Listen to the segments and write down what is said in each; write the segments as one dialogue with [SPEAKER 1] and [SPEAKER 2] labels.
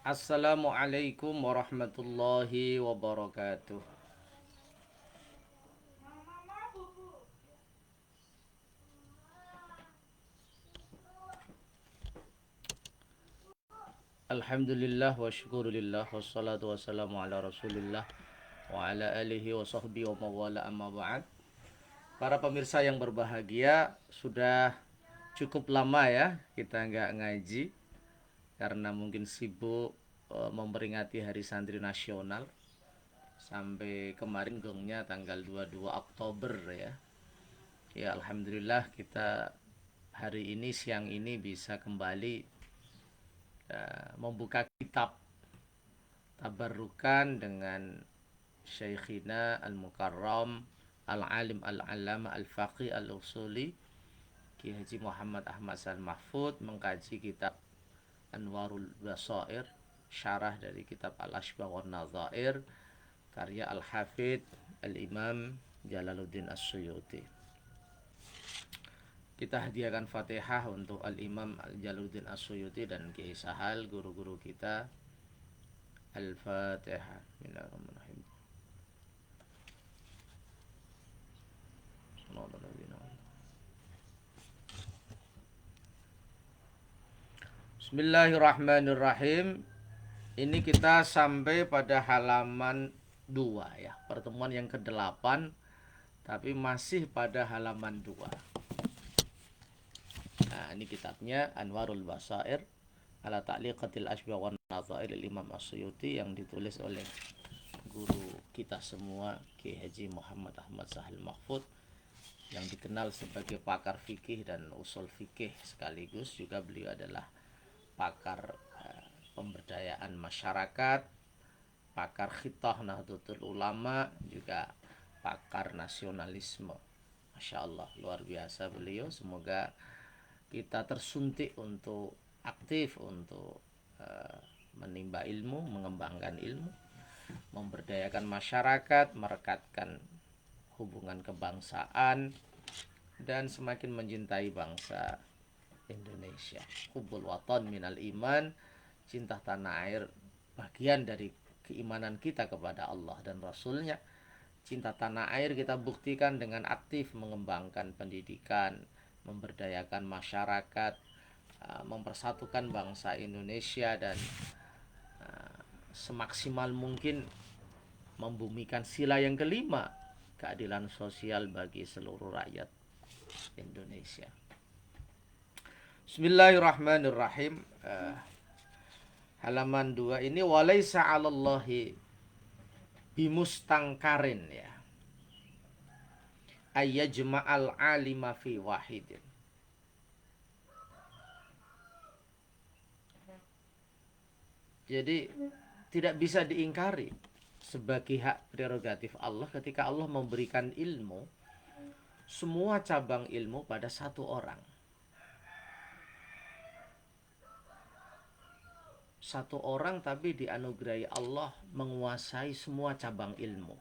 [SPEAKER 1] Assalamualaikum warahmatullahi wabarakatuh. Alhamdulillah wa syukurillah wassalatu wassalamu ala rasulillah wa ala alihi wa sahbihi wa mawala amma ba'd. Para pemirsa yang berbahagia, sudah cukup lama ya kita nggak ngaji karena mungkin sibuk memperingati Hari Santri Nasional. Sampai kemarin gongnya tanggal 22 Oktober ya. Ya alhamdulillah kita hari ini siang ini bisa kembali membuka kitab tabarrukan dengan Syekhina Al-Mukarram Al-Alim Al-Alama Al-Faqih Al-Usuli Ki Haji Muhammad Ahmad San Mahfud mengkaji kitab Anwarul Basair, syarah dari kitab Al-Ashbah wa Nazair karya Al-Hafidh Al-Imam Jalaluddin As-Suyuti. Kita hadiahkan Fatihah untuk Al-Imam Jalaluddin As-Suyuti dan Kiai Sahal, guru-guru kita. Al-Fatihah. Bismillahirrahmanirrahim. Bismillahirrahmanirrahim. Ini kita sampai pada halaman 2 ya. Pertemuan yang ke-8 tapi masih pada halaman 2. Nah, ini kitabnya Anwarul Basair ala Ta'liqatil Ashbah wan Nazair Imam As-Suyuti yang ditulis oleh guru kita semua Kiai Haji Muhammad Ahmad Sahal Mahfud yang dikenal sebagai pakar fikih dan usul fikih, sekaligus juga beliau adalah pakar pemberdayaan masyarakat, pakar khitah Nahdlatul Ulama, juga pakar nasionalisme. Masya Allah, luar biasa beliau. Semoga kita tersuntik untuk aktif untuk menimba ilmu, mengembangkan ilmu, memberdayakan masyarakat, merekatkan hubungan kebangsaan, dan semakin mencintai bangsa Indonesia. Hubbul watan minal iman, cinta tanah air bagian dari keimanan kita kepada Allah dan Rasulnya. Cinta tanah air kita buktikan dengan aktif mengembangkan pendidikan, memberdayakan masyarakat, mempersatukan bangsa Indonesia, dan semaksimal mungkin membumikan sila yang kelima, keadilan sosial bagi seluruh rakyat Indonesia. Bismillahirrahmanirrahim. Halaman 2 ini walaisa 'alallahi bimustangkarin ya. Ayyajma'al 'alima fi wahidin. Jadi tidak bisa diingkari sebagai hak prerogatif Allah ketika Allah memberikan ilmu, semua cabang ilmu pada satu orang. Satu orang tapi dianugerahi Allah menguasai semua cabang ilmu.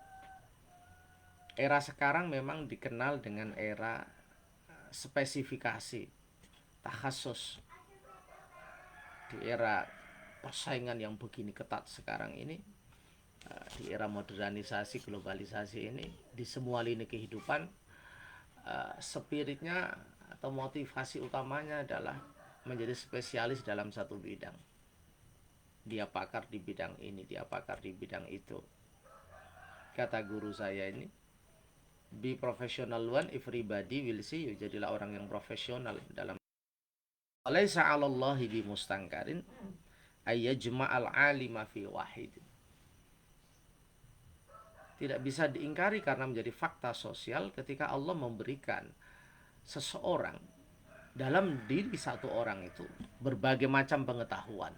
[SPEAKER 1] Era sekarang memang dikenal dengan era spesifikasi, takhasus. Di era persaingan yang begini ketat sekarang ini, di era modernisasi, globalisasi ini, di semua lini kehidupan, spiritnya atau motivasi utamanya adalah menjadi spesialis dalam satu bidang. Dia pakar di bidang ini, dia pakar di bidang itu. Kata guru saya ini, be professional one, everybody will see you. Jadilah orang yang profesional dalam. Laisa 'alallahi bimustangkarin ayyajma'al 'alima fi wahid. Tidak bisa diingkari karena menjadi fakta sosial ketika Allah memberikan seseorang, dalam diri satu orang itu berbagai macam pengetahuan.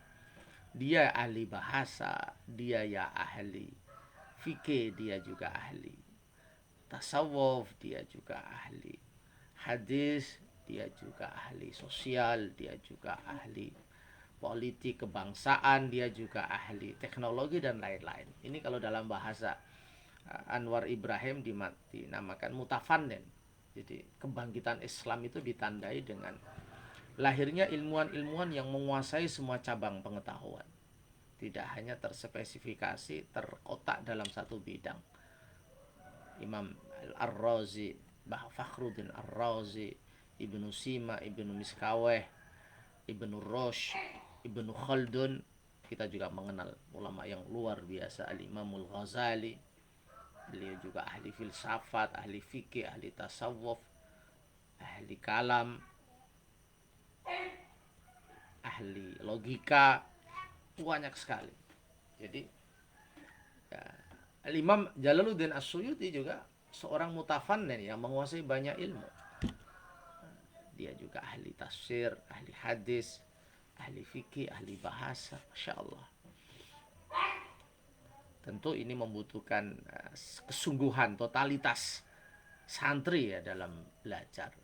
[SPEAKER 1] Dia ahli bahasa, dia ya ahli fikih, dia juga ahli tasawuf, dia juga ahli hadis, dia juga ahli sosial, dia juga ahli politik kebangsaan, dia juga ahli teknologi dan lain-lain. Ini kalau dalam bahasa Anwar Ibrahim dinamakan mutafannen. Jadi kebangkitan Islam itu ditandai dengan lahirnya ilmuwan-ilmuwan yang menguasai semua cabang pengetahuan. tidak hanya terspesifikasi terkotak dalam satu bidang. Imam Ar-Razi, Fakhruddin Ar-Razi, Ibnu Sima, Ibnu Miskaweh, Ibnu Rosh, Ibnu Khaldun. Kita juga mengenal ulama yang luar biasa, Al-Imamul Ghazali. Beliau juga ahli filsafat, ahli fikih, ahli tasawuf, ahli kalam, ahli logika, banyak sekali. Jadi ya, Imam Jalaluddin As-Suyuti juga seorang mutafannin yang menguasai banyak ilmu. Dia juga ahli tafsir, ahli hadis, ahli fikih, ahli bahasa. Masya Allah. Tentu ini membutuhkan kesungguhan, totalitas santri ya dalam belajar.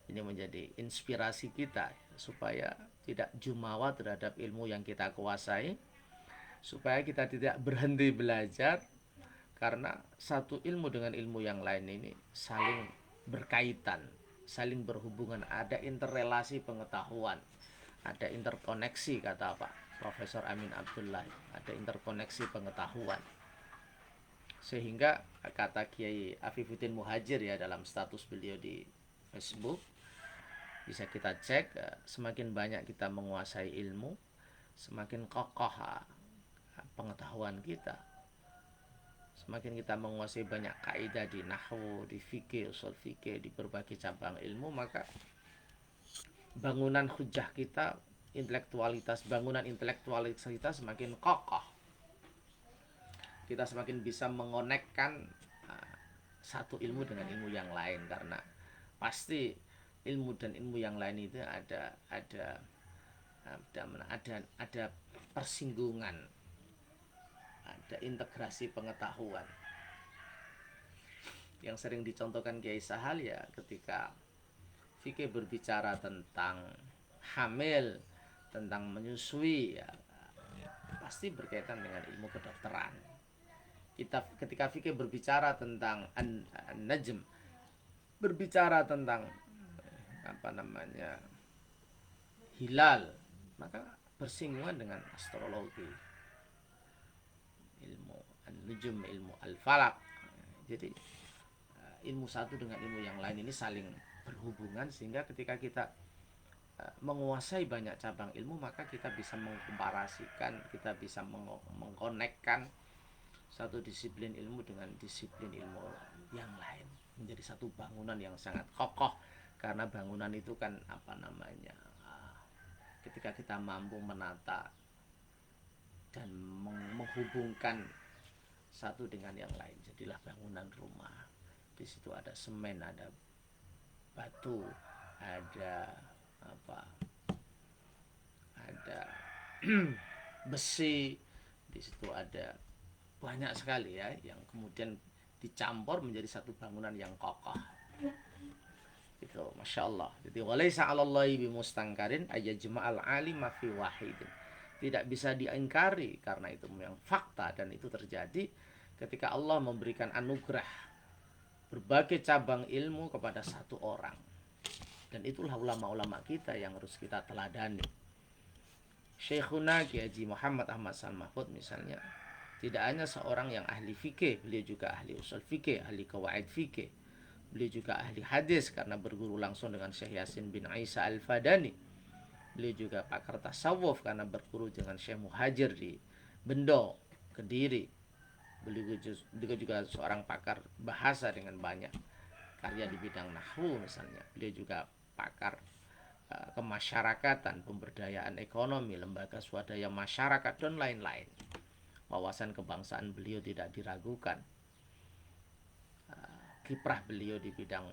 [SPEAKER 1] Ini menjadi inspirasi kita supaya tidak jumawa terhadap ilmu yang kita kuasai, supaya kita tidak berhenti belajar, karena satu ilmu dengan ilmu yang lain ini saling berkaitan, saling berhubungan, ada interrelasi pengetahuan, ada interkoneksi, kata Pak Profesor Amin Abdullah, ada interkoneksi pengetahuan. Sehingga kata Kiai Afifuddin Muhajir ya dalam status beliau di Facebook, bisa kita cek, semakin banyak kita menguasai ilmu, semakin kokoh pengetahuan kita. Semakin kita menguasai banyak kaidah di nahwu, di fikih, usul fikih, di berbagai cabang ilmu, maka bangunan hujah kita, bangunan intelektualitas kita semakin kokoh. Kita semakin bisa mengonekkan satu ilmu dengan ilmu yang lain, karena pasti ilmu dan ilmu yang lain itu ada persinggungan, ada integrasi pengetahuan. Yang sering dicontohkan Kiai Sahal ya ketika fikih berbicara tentang hamil, tentang menyusui ya, pasti berkaitan dengan ilmu kedokteran. Ketika fikih berbicara tentang an-najm, berbicara tentang hilal, maka bersinggungan dengan astrologi, ilmu an-nujum, ilmu al-falak. Jadi ilmu satu dengan ilmu yang lain ini saling berhubungan, sehingga ketika kita menguasai banyak cabang ilmu, maka kita bisa mengkomparasikan, kita bisa mengkonekkan satu disiplin ilmu dengan disiplin ilmu yang lain, menjadi satu bangunan yang sangat kokoh. Karena bangunan itu kan ketika kita mampu menata dan menghubungkan satu dengan yang lain, jadilah bangunan rumah. Di situ ada semen, ada batu, ada besi, di situ ada banyak sekali ya, yang kemudian dicampur menjadi satu bangunan yang kokoh. Itu Masya Allah. Jadi walaysa 'alallahi bimustangkarin ayajma'al alima fi wahidin. Tidak bisa diingkari, karena itu memang fakta dan itu terjadi ketika Allah memberikan anugerah berbagai cabang ilmu kepada satu orang. Dan itulah ulama-ulama kita yang harus kita teladani. Syekhuna Kiai Haji Muhammad Ahmad Sahal Mahfud misalnya, tidak hanya seorang yang ahli fikih, beliau juga ahli usul fikih, ahli qawaid fikih. Beliau juga ahli hadis karena berguru langsung dengan Syekh Yasin bin Isa Al-Fadani. Beliau juga pakar tasawuf karena berguru dengan Syekh Muhajir di Bendo, Kediri. Beliau juga seorang pakar bahasa dengan banyak karya di bidang nahwu misalnya. Beliau juga pakar kemasyarakatan, pemberdayaan ekonomi, lembaga swadaya masyarakat dan lain-lain. Wawasan kebangsaan beliau tidak diragukan. Kiprah beliau di bidang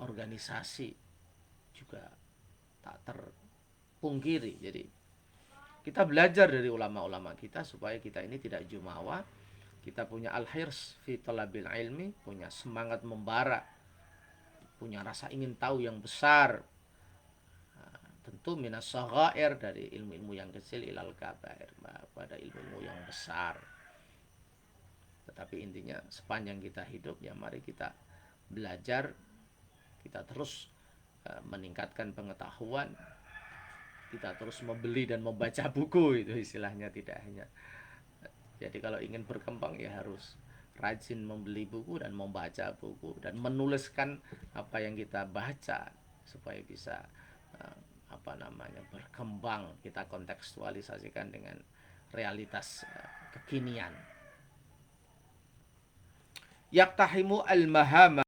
[SPEAKER 1] organisasi juga tak terpungkiri. Jadi kita belajar dari ulama-ulama kita supaya kita ini tidak jumawa, kita punya al-hirs fi talabil ilmi, punya semangat membara, punya rasa ingin tahu yang besar. Tentu minas saghair, dari ilmu-ilmu yang kecil ilal kabair, pada ilmu-ilmu yang besar. Tetapi intinya sepanjang kita hidup ya mari kita belajar, kita terus meningkatkan pengetahuan, kita terus membeli dan membaca buku, itu istilahnya. Tidak hanya, jadi kalau ingin berkembang ya harus rajin membeli buku dan membaca buku dan menuliskan apa yang kita baca supaya bisa berkembang, kita kontekstualisasikan dengan realitas kekinian. Yaktahimu al-mahama